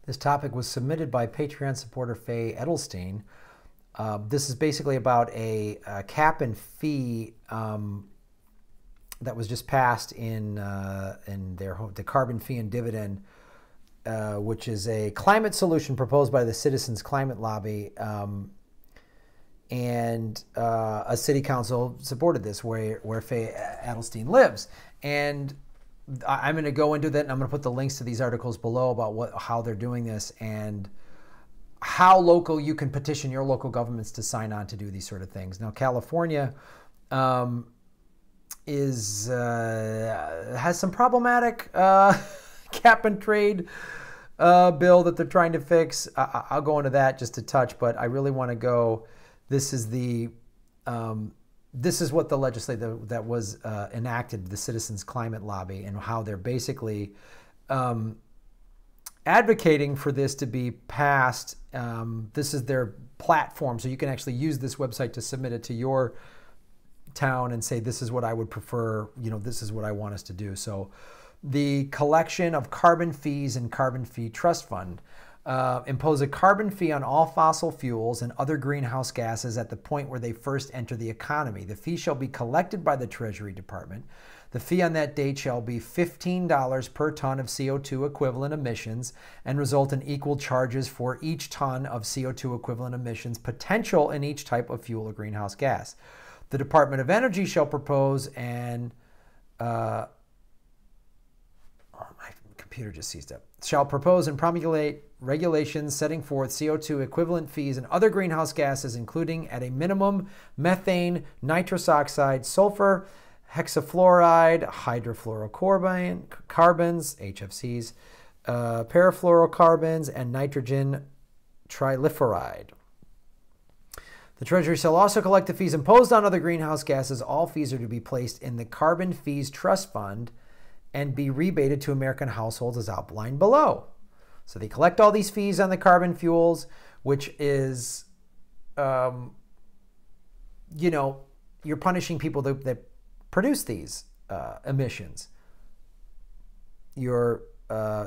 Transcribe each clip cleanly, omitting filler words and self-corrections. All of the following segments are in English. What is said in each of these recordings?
This topic was submitted by Patreon supporter Faye Edelstein. This is basically about a cap and fee that was just passed in the carbon fee and dividend, which is a climate solution proposed by the Citizens Climate Lobby, and a city council supported this where Faye Edelstein lives. And I'm going to go into that, and I'm going to put the links to these articles below about how they're doing this and how local you can petition your local governments to sign on to do these sort of things. Now, California has some problematic cap and trade bill that they're trying to fix. I'll go into that just a touch, but I really want to go. This is what the legislature that was enacted, the Citizens Climate Lobby, and how they're basically advocating for this to be passed. This is their platform, so you can actually use this website to submit it to your town and say, this is what I would prefer, this is what I want us to do. So the collection of carbon fees and carbon fee trust fund. Impose a carbon fee on all fossil fuels and other greenhouse gases at the point where they first enter the economy. The fee shall be collected by the Treasury Department. The fee on that date shall be $15 per ton of CO2 equivalent emissions and result in equal charges for each ton of CO2 equivalent emissions potential in each type of fuel or greenhouse gas. The Department of Energy shall propose and my computer just seized up. Shall propose and promulgate regulations setting forth CO2 equivalent fees and other greenhouse gases, including at a minimum methane, nitrous oxide, sulfur, hexafluoride, hydrofluorocarbons, HFCs, parafluorocarbons, and nitrogen trilipheride. The Treasury shall also collect the fees imposed on other greenhouse gases. All fees are to be placed in the Carbon Fees Trust Fund and be rebated to American households as outlined below. So they collect all these fees on the carbon fuels, which is, you're punishing people that produce these emissions. You're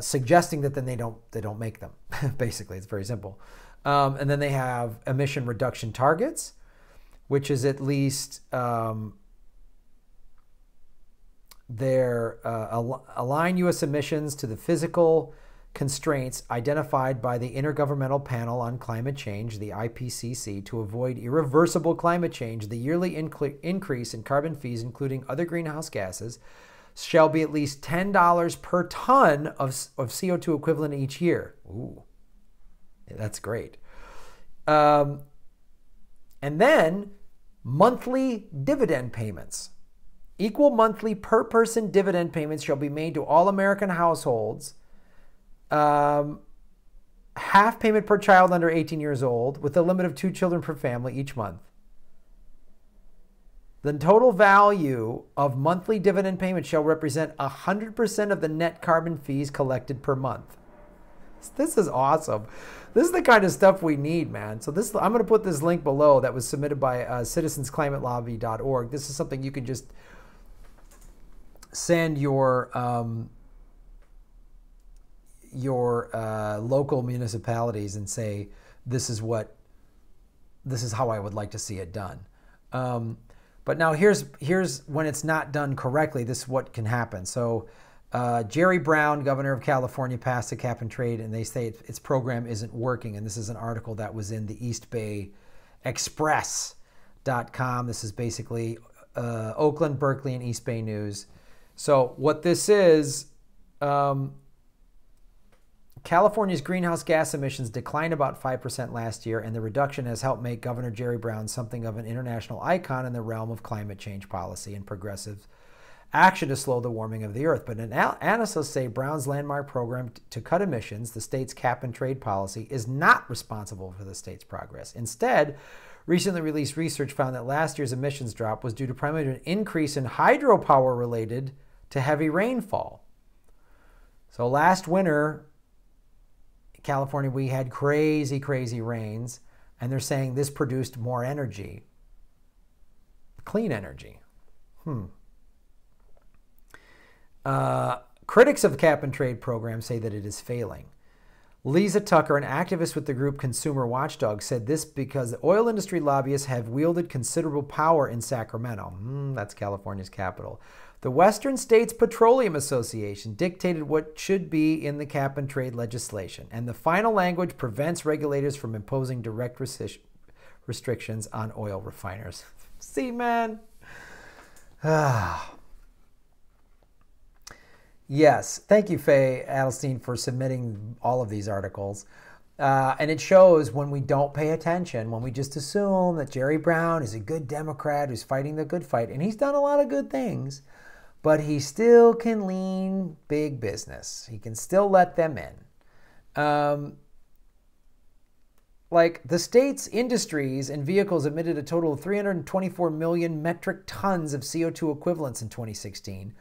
suggesting that then they don't make them. Basically, it's very simple. And then they have emission reduction targets, which is at least align U.S. emissions to the physical constraints identified by the Intergovernmental Panel on Climate Change, the IPCC, to avoid irreversible climate change. The yearly increase in carbon fees, including other greenhouse gases, shall be at least $10 per ton of CO2 equivalent each year. Ooh, that's great. And then monthly dividend payments. Equal monthly per person dividend payments shall be made to all American households. Half payment per child under 18 years old, with a limit of 2 children per family each month. The total value of monthly dividend payments shall represent 100% of the net carbon fees collected per month. This is awesome. This is the kind of stuff we need, man. So I'm going to put this link below that was submitted by citizensclimatelobby.org. This is something you can just send your local municipalities and say, this is how I would like to see it done. But now here's when it's not done correctly, this is what can happen. So Jerry Brown, governor of California, passed the cap and trade, and they say its program isn't working. And this is an article that was in the East Bay Express.com. This is basically Oakland, Berkeley, and East Bay news. So what this is, California's greenhouse gas emissions declined about 5% last year, and the reduction has helped make Governor Jerry Brown something of an international icon in the realm of climate change policy and progressive action to slow the warming of the earth. But analysts say Brown's landmark program to cut emissions, the state's cap and trade policy, is not responsible for the state's progress. Instead, recently released research found that last year's emissions drop was due to primarily an increase in hydropower related to heavy rainfall. So last winter, California, we had crazy, crazy rains, and they're saying this produced more energy, clean energy. Critics of the cap and trade program say that it is failing. Lisa Tucker, an activist with the group Consumer Watchdog, said this because the oil industry lobbyists have wielded considerable power in Sacramento. That's California's capital. The Western States Petroleum Association dictated what should be in the cap and trade legislation, and the final language prevents regulators from imposing direct restrictions on oil refiners. See, man? Yes, thank you, Faye Adelstein, for submitting all of these articles. And it shows when we don't pay attention, when we just assume that Jerry Brown is a good Democrat who's fighting the good fight, and he's done a lot of good things, but he still can lean big business. He can still let them in. Like the state's industries and vehicles emitted a total of 324 million metric tons of CO2 equivalents in 2016.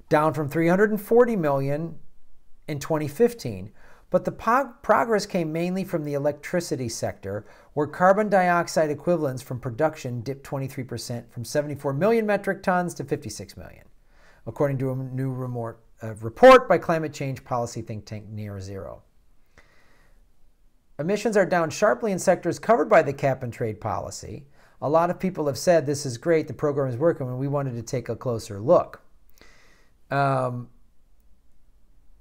Down from 340 million in 2015. But the progress came mainly from the electricity sector, where carbon dioxide equivalents from production dipped 23% from 74 million metric tons to 56 million, according to a new report by climate change policy think tank Near Zero. Emissions are down sharply in sectors covered by the cap and trade policy. A lot of people have said this is great, the program is working, and we wanted to take a closer look.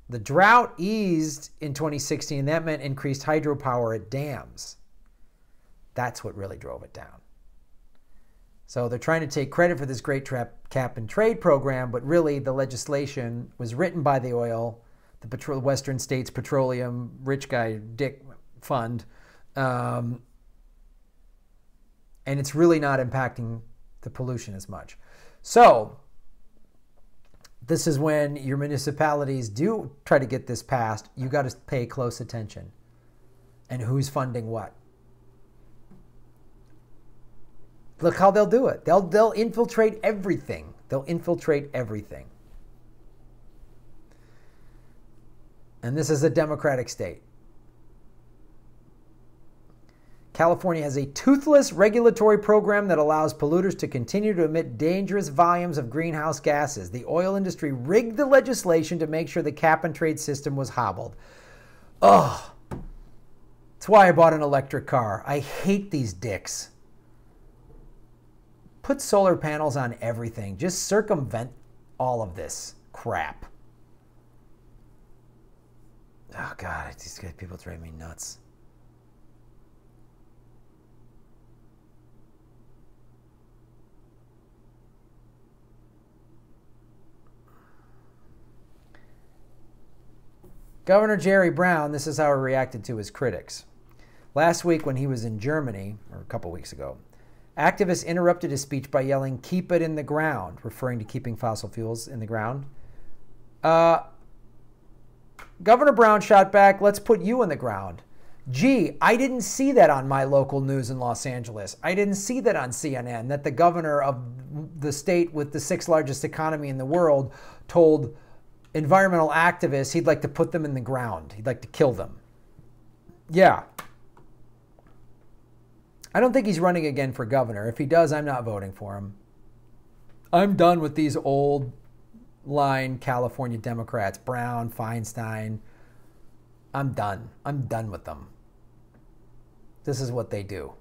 The drought eased in 2016, and that meant increased hydropower at dams. That's what really drove it down. So they're trying to take credit for this great cap and trade program, but really the legislation was written by the Western States Petroleum Rich Guy Dick Fund, and it's really not impacting the pollution as much. So this is when your municipalities do try to get this passed. You got to pay close attention. And who's funding what? Look how they'll do it. They'll infiltrate everything. They'll infiltrate everything. And this is a democratic state. California has a toothless regulatory program that allows polluters to continue to emit dangerous volumes of greenhouse gases. The oil industry rigged the legislation to make sure the cap and trade system was hobbled. Ugh. That's why I bought an electric car. I hate these dicks. Put solar panels on everything. Just circumvent all of this crap. Oh, God, these people drive me nuts. Governor Jerry Brown, this is how he reacted to his critics. Last week when he was in Germany, or a couple weeks ago, activists interrupted his speech by yelling, "Keep it in the ground," referring to keeping fossil fuels in the ground. Governor Brown shot back, "Let's put you in the ground." Gee, I didn't see that on my local news in Los Angeles. I didn't see that on CNN, that the governor of the state with the 6th largest economy in the world told environmental activists he'd like to put them in the ground. He'd like to kill them. Yeah. I don't think he's running again for governor. If he does, I'm not voting for him. I'm done with these old line California Democrats, Brown, Feinstein. I'm done. I'm done with them. This is what they do.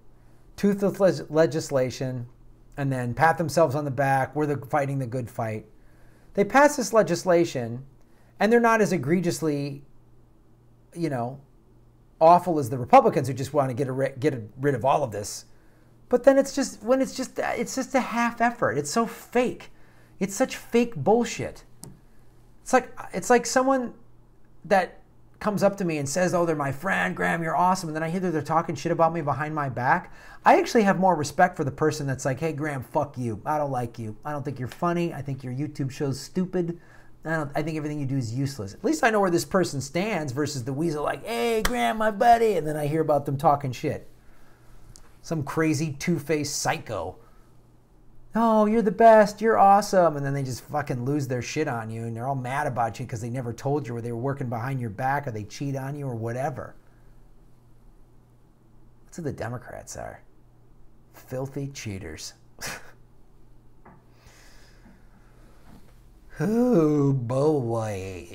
Toothless legislation, and then pat themselves on the back. We're fighting the good fight. They pass this legislation, and they're not as egregiously, awful as the Republicans who just want to get rid of all of this. But then it's just a half effort. It's so fake. It's such fake bullshit. It's like someone that comes up to me and says, "Oh, they're my friend, Graham, you're awesome," and then I hear that they're talking shit about me behind my back. I actually have more respect for the person that's like, "Hey, Graham, fuck you. I don't like you. I don't think you're funny. I think your YouTube show's stupid. I think everything you do is useless." At least I know where this person stands versus the weasel like, "Hey, Graham, my buddy," and then I hear about them talking shit. Some crazy two-faced psycho. "Oh, you're the best. You're awesome." And then they just fucking lose their shit on you, and they're all mad about you because they never told you, or they were working behind your back, or they cheat on you, or whatever. That's what the Democrats are. Filthy cheaters. Oh, boy.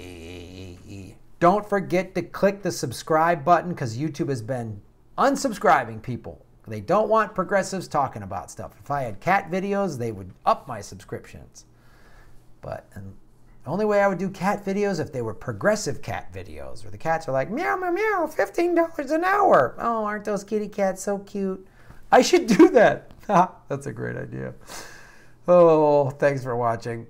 Don't forget to click the subscribe button because YouTube has been unsubscribing people. They don't want progressives talking about stuff. If I had cat videos, they would up my subscriptions. But the only way I would do cat videos if they were progressive cat videos, where the cats are like, meow, meow, meow, $15 an hour. Oh, aren't those kitty cats so cute? I should do that. That's a great idea. Oh, thanks for watching.